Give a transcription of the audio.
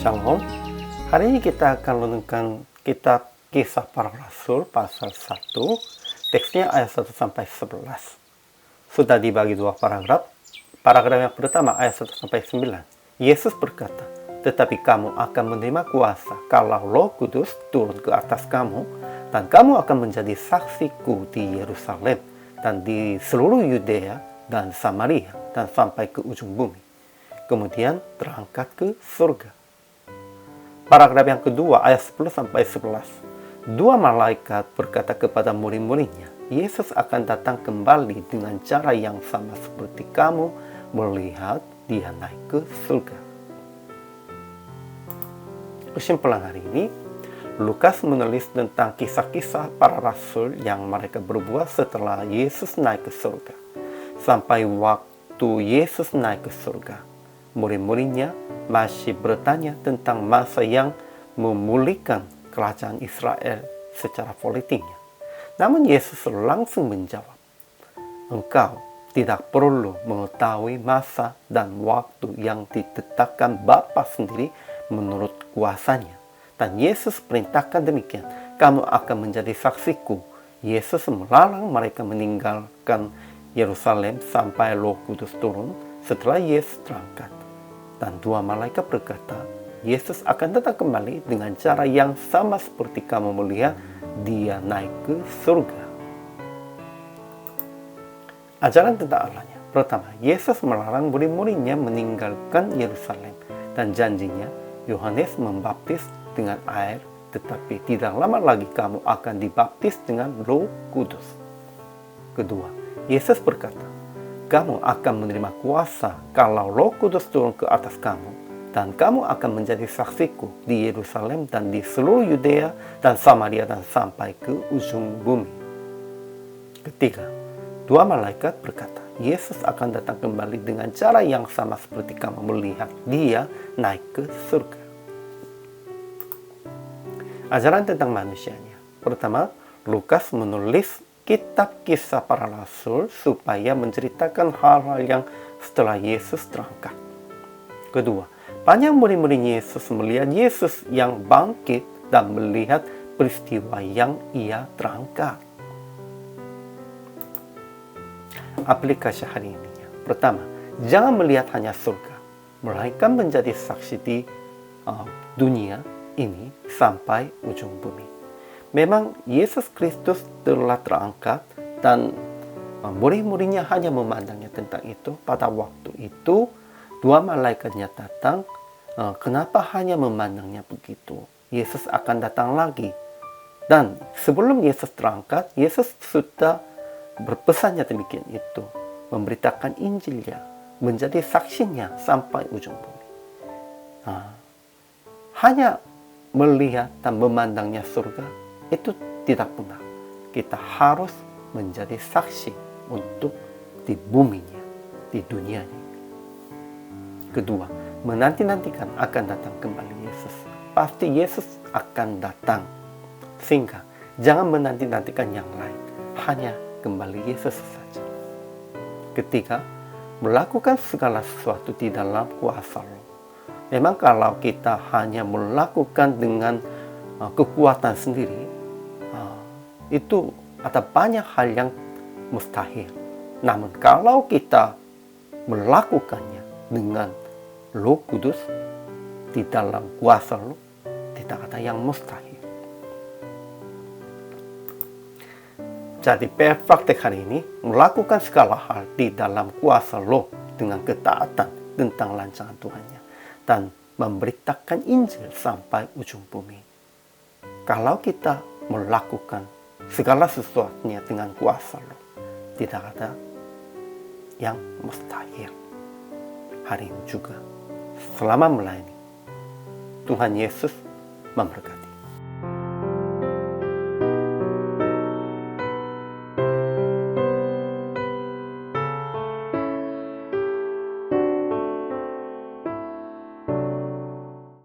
Shalom. Hari ini kita akan renungkan kitab Kisah Para Rasul pasal 1. Teksnya ayat 1 sampai 11. Sudah dibagi dua paragraf. Paragraf yang pertama ayat 1 sampai 9. Yesus berkata, "Tetapi kamu akan menerima kuasa kalau Roh Kudus turun ke atas kamu, dan kamu akan menjadi saksiku di Yerusalem dan di seluruh Yudea dan Samaria dan sampai ke ujung bumi." Kemudian terangkat ke surga. Paragraf yang kedua ayat 10 sampai 11. Dua malaikat berkata kepada murid-muridnya, Yesus akan datang kembali dengan cara yang sama seperti kamu melihat dia naik ke surga. Kesimpulan hari ini, Lukas menulis tentang kisah-kisah para rasul yang mereka berbuat setelah Yesus naik ke surga. Sampai waktu Yesus naik ke surga, murid-muridnya masih bertanya tentang masa yang memulihkan kerajaan Israel secara politiknya. Namun Yesus langsung menjawab, "Engkau tidak perlu mengetahui masa dan waktu yang ditetapkan Bapa sendiri menurut kuasanya." Dan Yesus perintahkan demikian, "Kamu akan menjadi saksiku." Yesus melarang mereka meninggalkan Yerusalem sampai Roh Kudus turun setelah Yesus terangkat. Dan dua malaikat berkata, Yesus akan datang kembali dengan cara yang sama seperti kamu melihat dia naik ke surga. Ajaran tentang Allahnya. Pertama, Yesus melarang murid-muridnya meninggalkan Yerusalem dan janjinya Yohanes membaptis dengan air, tetapi tidak lama lagi kamu akan dibaptis dengan Roh Kudus. Kedua, Yesus berkata, "Kamu akan menerima kuasa kalau Roh Kudus turun ke atas kamu, dan kamu akan menjadi saksiku di Yerusalem dan di seluruh Yudea dan Samaria dan sampai ke ujung bumi." Ketiga, dua malaikat berkata, Yesus akan datang kembali dengan cara yang sama seperti kamu melihat dia naik ke surga. Ajaran tentang manusianya. Pertama, Lukas menulis kitab Kisah Para Rasul supaya menceritakan hal-hal yang setelah Yesus terangkat. Kedua, banyak murid-murid Yesus melihat Yesus yang bangkit dan melihat peristiwa yang ia terangkat. Aplikasi hari ini. Pertama, jangan melihat hanya surga, melainkan menjadi saksi di dunia ini sampai ujung bumi. Memang Yesus Kristus telah terangkat dan murid-muridnya hanya memandangnya tentang itu. Pada waktu itu, dua malaikatnya datang. Kenapa hanya memandangnya begitu? Yesus akan datang lagi. Dan sebelum Yesus terangkat, Yesus sudah berpesannya demikian itu. Memberitakan Injilnya, menjadi saksinya sampai ujung bumi. Hanya melihat dan memandangnya surga, itu tidak benar. Kita harus menjadi saksi untuk di buminya, di dunianya. Kedua, menanti-nantikan akan datang kembali Yesus. Pasti Yesus akan datang. Sehingga jangan menanti-nantikan yang lain, hanya kembali Yesus saja. Ketiga, melakukan segala sesuatu di dalam kuasa Roh. Memang kalau kita hanya melakukan dengan kekuatan sendiri, itu ada banyak hal yang mustahil. Namun kalau kita melakukannya dengan Roh Kudus di dalam kuasa Roh, tidak ada yang mustahil. Jadi praktek hari ini melakukan segala hal di dalam kuasa Roh dengan ketaatan tentang rancangan Tuhannya dan memberitakan Injil sampai ujung bumi. Kalau kita melakukan segala sesuatunya dengan kuasa Roh, tidak ada yang mustahil. Hari ini juga, selama melayani, Tuhan Yesus memberkati.